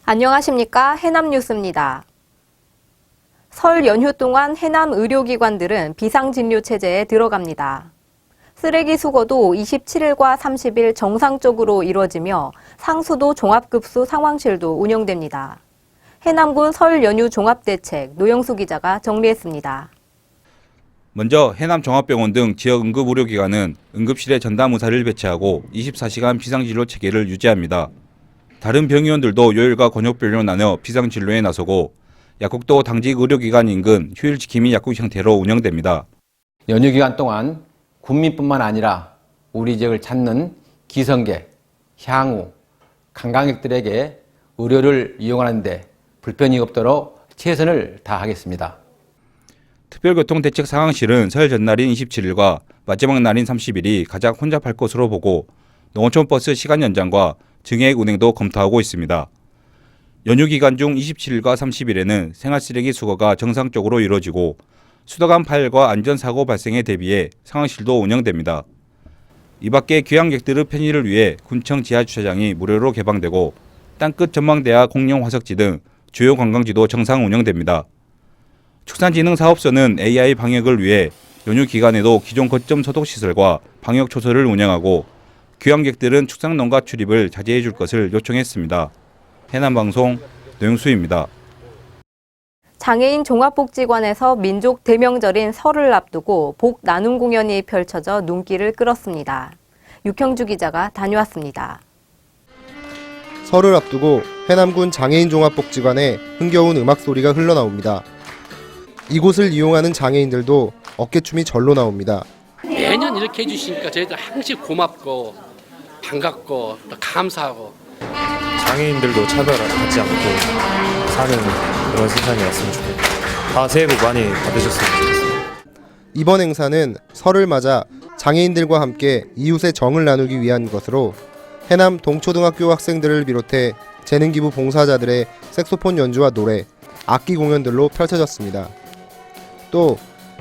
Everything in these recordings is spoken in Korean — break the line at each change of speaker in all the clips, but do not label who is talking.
안녕하십니까. 해남뉴스입니다. 설 연휴 동안 해남 의료기관들은 비상진료 체제에 들어갑니다. 쓰레기 수거도 27일과 30일 정상적으로 이루어지며 상수도 종합급수 상황실도 운영됩니다. 해남군 설 연휴 종합대책 노영수 기자가 정리했습니다.
먼저 해남종합병원 등 지역 응급의료기관은 응급실에 전담의사를 배치하고 24시간 비상진료 체계를 유지합니다. 다른 병의원들도 요일과 권역별로 나눠 비상진료에 나서고 약국도 당직 의료기관 인근 휴일 지킴이 약국 형태로 운영됩니다.
연휴 기간 동안 군민뿐만 아니라 우리 지역을 찾는 기성객, 향후, 관광객들에게 의료를 이용하는 데 불편이 없도록 최선을 다하겠습니다.
특별교통대책 상황실은 설 전날인 27일과 마지막 날인 30일이 가장 혼잡할 것으로 보고 농어촌버스 시간 연장과 증액 운행도 검토하고 있습니다. 연휴 기간 중 27일과 30일에는 생활쓰레기 수거가 정상적으로 이루어지고 수도관 파열과 안전사고 발생에 대비해 상황실도 운영됩니다. 이 밖에 귀향객들의 편의를 위해 군청 지하주차장이 무료로 개방되고 땅끝 전망대와 공룡 화석지 등 주요 관광지도 정상 운영됩니다. 축산진흥사업소는 AI 방역을 위해 연휴 기간에도 기존 거점 소독시설과 방역 초소를 운영하고 귀향객들은 축산농가 출입을 자제해 줄 것을 요청했습니다. 해남방송 노영수입니다.
장애인 종합복지관에서 민족 대명절인 설을 앞두고 복 나눔 공연이 펼쳐져 눈길을 끌었습니다. 육형주 기자가 다녀왔습니다.
설을 앞두고 해남군 장애인 종합복지관에 흥겨운 음악 소리가 흘러나옵니다. 이곳을 이용하는 장애인들도 어깨춤이 절로 나옵니다.
매년 이렇게 해주시니까 저희들 항상 고맙고 반갑고 또 감사하고
장애인들도 차별하지 않고 사는 그런 세상이었으면 좋겠고 다 새해 복 많이 받으셨으면 좋겠습니다.
이번 행사는 설을 맞아 장애인들과 함께 이웃의 정을 나누기 위한 것으로 해남 동초등학교 학생들을 비롯해 재능기부 봉사자들의 색소폰 연주와 노래, 악기 공연들로 펼쳐졌습니다. 또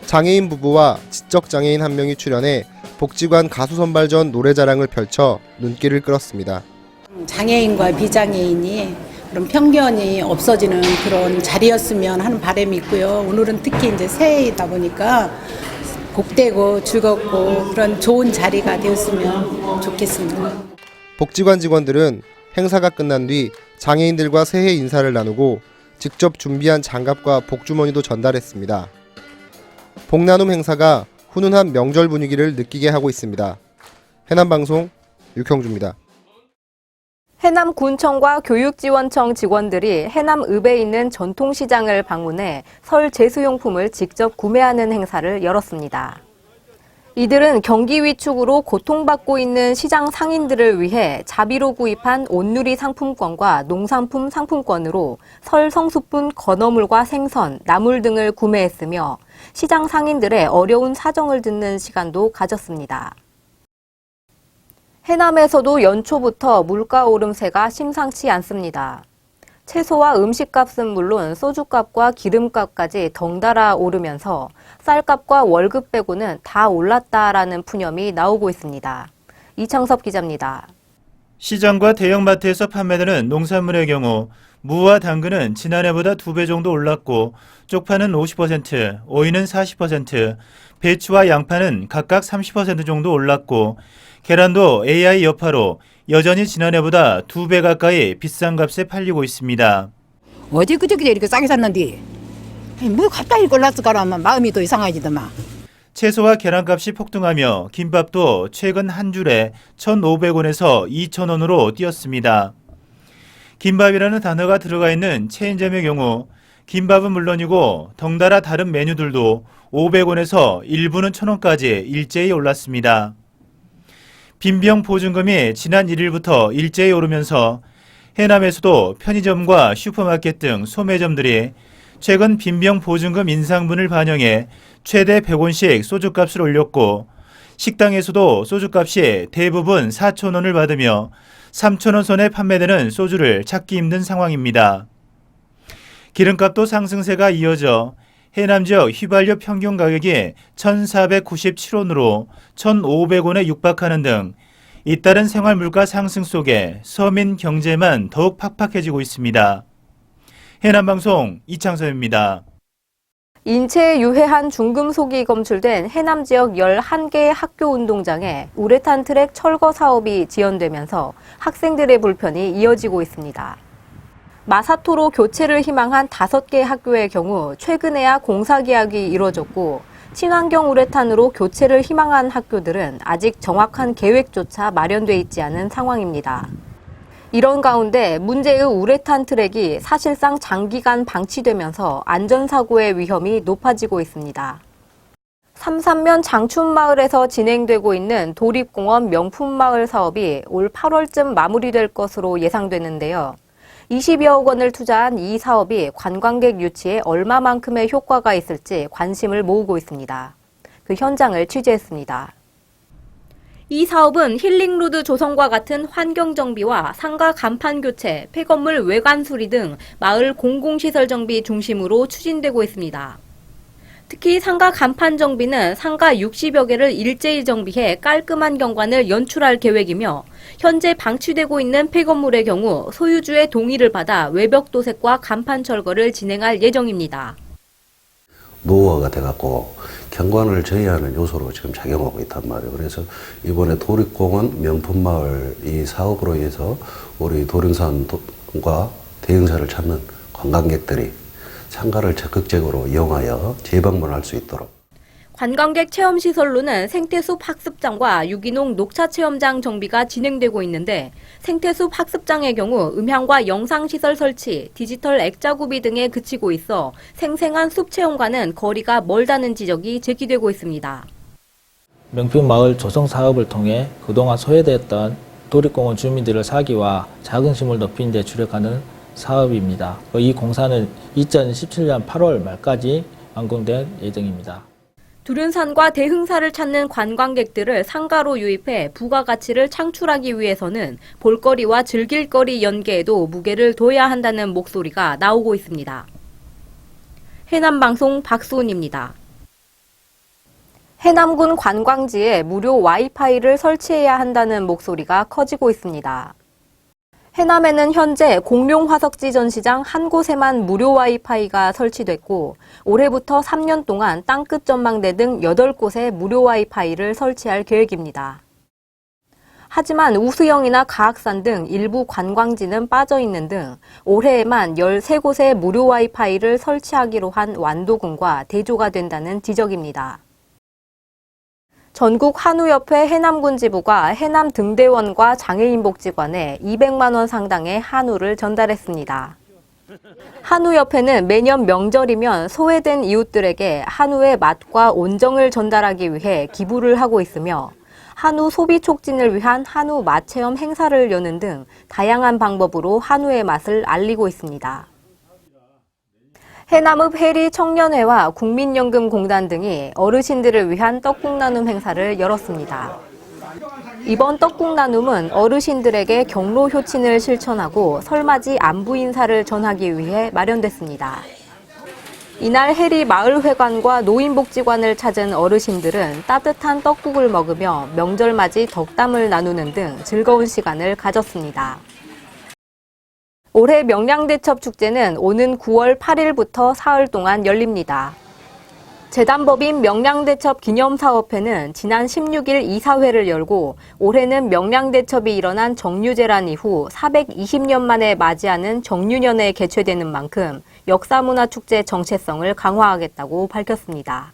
장애인 부부와 지적장애인 한 명이 출연해 복지관 가수 선발전 노래자랑을 펼쳐 눈길을 끌었습니다.
장애인과 비장애인이 그런 편견이 없어지는 그런 자리였으면 하는 바람이 있고요. 오늘은 특히 이제 새해이다 보니까 복되고 즐겁고 그런 좋은 자리가 되었으면 좋겠습니다.
복지관 직원들은 행사가 끝난 뒤 장애인들과 새해 인사를 나누고 직접 준비한 장갑과 복주머니도 전달했습니다. 복나눔 행사가 훈훈한 명절 분위기를 느끼게 하고 있습니다. 해남방송 육형주입니다.
해남군청과 교육지원청 직원들이 해남읍에 있는 전통시장을 방문해 설 제수용품을 직접 구매하는 행사를 열었습니다. 이들은 경기 위축으로 고통받고 있는 시장 상인들을 위해 자비로 구입한 온누리 상품권과 농산품 상품권으로 설 성수분 건어물과 생선, 나물 등을 구매했으며 시장 상인들의 어려운 사정을 듣는 시간도 가졌습니다. 해남에서도 연초부터 물가 오름세가 심상치 않습니다. 채소와 음식값은 물론 소주값과 기름값까지 덩달아 오르면서 쌀값과 월급 빼고는 다 올랐다라는 푸념이 나오고 있습니다. 이창섭 기자입니다.
시장과 대형마트에서 판매되는 농산물의 경우 무와 당근은 지난해보다 2배 정도 올랐고 쪽파는 50%, 오이는 40%, 배추와 양파는 각각 30% 정도 올랐고 계란도 AI 여파로 여전히 지난해보다 2배 가까이 비싼 값에 팔리고 있습니다.
어디 그저께 이렇게 싸게 샀는데 뭐 갑자기 올랐을까라면 마음이 더 이상하지더만.
채소와 계란값이 폭등하며 김밥도 최근 한 줄에 1,500원에서 2,000원으로 뛰었습니다. 김밥이라는 단어가 들어가 있는 체인점의 경우 김밥은 물론이고 덩달아 다른 메뉴들도 500원에서 일부는 1,000원까지 일제히 올랐습니다. 빈병 보증금이 지난 1일부터 일제히 오르면서 해남에서도 편의점과 슈퍼마켓 등 소매점들이 최근 빈병 보증금 인상분을 반영해 최대 100원씩 소주값을 올렸고 식당에서도 소주값이 대부분 4,000원을 받으며 3,000원 선에 판매되는 소주를 찾기 힘든 상황입니다. 기름값도 상승세가 이어져 해남 지역 휘발유 평균 가격이 1,497원으로 1,500원에 육박하는 등 잇따른 생활 물가 상승 속에 서민 경제만 더욱 팍팍해지고 있습니다. 해남방송 이창섭입니다.
인체에 유해한 중금속이 검출된 해남 지역 11개의 학교 운동장에 우레탄 트랙 철거 사업이 지연되면서 학생들의 불편이 이어지고 있습니다. 마사토로 교체를 희망한 5개 학교의 경우 최근에야 공사 계약이 이뤄졌고 친환경 우레탄으로 교체를 희망한 학교들은 아직 정확한 계획조차 마련돼 있지 않은 상황입니다. 이런 가운데 문제의 우레탄 트랙이 사실상 장기간 방치되면서 안전사고의 위험이 높아지고 있습니다. 삼산면 장춘마을에서 진행되고 있는 도립공원 명품마을 사업이 올 8월쯤 마무리될 것으로 예상되는데요. 20여억 원을 투자한 이 사업이 관광객 유치에 얼마만큼의 효과가 있을지 관심을 모으고 있습니다. 그 현장을 취재했습니다. 이 사업은 힐링로드 조성과 같은 환경정비와 상가 간판 교체, 폐건물 외관 수리 등 마을 공공시설 정비 중심으로 추진되고 있습니다. 특히 상가 간판 정비는 상가 60여 개를 일제히 정비해 깔끔한 경관을 연출할 계획이며 현재 방치되고 있는 폐건물의 경우 소유주의 동의를 받아 외벽 도색과 간판 철거를 진행할 예정입니다.
노후화가 돼갖고 경관을 저해하는 요소로 지금 작용하고 있단 말이에요. 그래서 이번에 도립공원 명품마을 이 사업으로 인해서 우리 도림산과 대흥사를 찾는 관광객들이 상가를 적극적으로 이용하여 재방문할 수 있도록.
관광객 체험시설로는 생태숲 학습장과 유기농 녹차체험장 정비가 진행되고 있는데 생태숲 학습장의 경우 음향과 영상시설 설치, 디지털 액자구비 등에 그치고 있어 생생한 숲체험과는 거리가 멀다는 지적이 제기되고 있습니다.
명품마을 조성 사업을 통해 그동안 소외되었던 도립공원 주민들의 사기와 자긍심을 높이는 데 주력하는 사업입니다. 이 공사는 2017년 8월 말까지 완공될 예정입니다.
두른산과 대흥사를 찾는 관광객들을 상가로 유입해 부가가치를 창출하기 위해서는 볼거리와 즐길거리 연계에도 무게를 둬야 한다는 목소리가 나오고 있습니다. 해남방송 박수은입니다. 해남군 관광지에 무료 와이파이를 설치해야 한다는 목소리가 커지고 있습니다. 해남에는 현재 공룡화석지 전시장 한 곳에만 무료 와이파이가 설치됐고 올해부터 3년 동안 땅끝 전망대 등 8곳에 무료 와이파이를 설치할 계획입니다. 하지만 우수영이나 가악산 등 일부 관광지는 빠져있는 등 올해에만 13곳에 무료 와이파이를 설치하기로 한 완도군과 대조가 된다는 지적입니다. 전국 한우협회 해남군 지부가 해남 등대원과 장애인복지관에 200만 원 상당의 한우를 전달했습니다. 한우협회는 매년 명절이면 소외된 이웃들에게 한우의 맛과 온정을 전달하기 위해 기부를 하고 있으며 한우 소비 촉진을 위한 한우 맛체험 행사를 여는 등 다양한 방법으로 한우의 맛을 알리고 있습니다. 해남읍 해리 청년회와 국민연금공단 등이 어르신들을 위한 떡국 나눔 행사를 열었습니다. 이번 떡국 나눔은 어르신들에게 경로 효친을 실천하고 설맞이 안부 인사를 전하기 위해 마련됐습니다. 이날 해리 마을회관과 노인복지관을 찾은 어르신들은 따뜻한 떡국을 먹으며 명절맞이 덕담을 나누는 등 즐거운 시간을 가졌습니다. 올해 명량대첩 축제는 오는 9월 8일부터 사흘 동안 열립니다. 재단법인 명량대첩 기념사업회는 지난 16일 이사회를 열고 올해는 명량대첩이 일어난 정유재란 이후 420년 만에 맞이하는 정유년에 개최되는 만큼 역사문화축제 정체성을 강화하겠다고 밝혔습니다.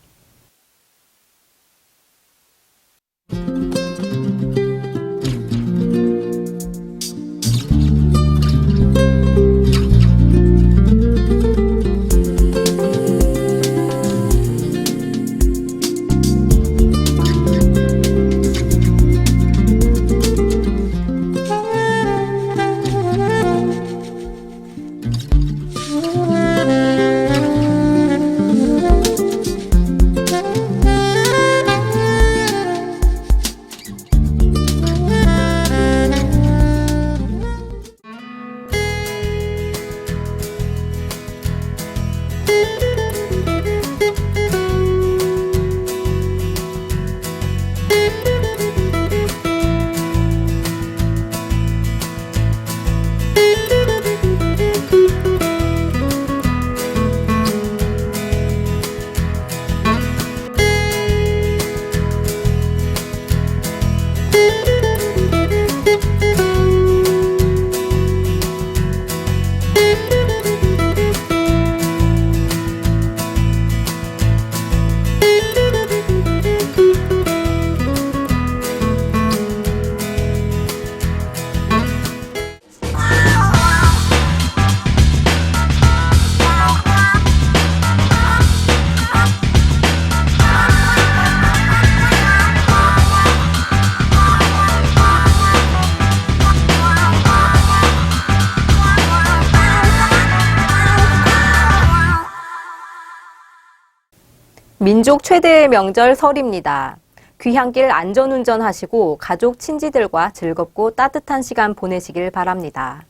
민족 최대의 명절 설입니다. 귀향길 안전운전하시고 가족 친지들과 즐겁고 따뜻한 시간 보내시길 바랍니다.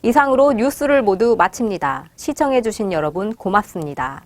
이상으로 뉴스를 모두 마칩니다. 시청해주신 여러분 고맙습니다.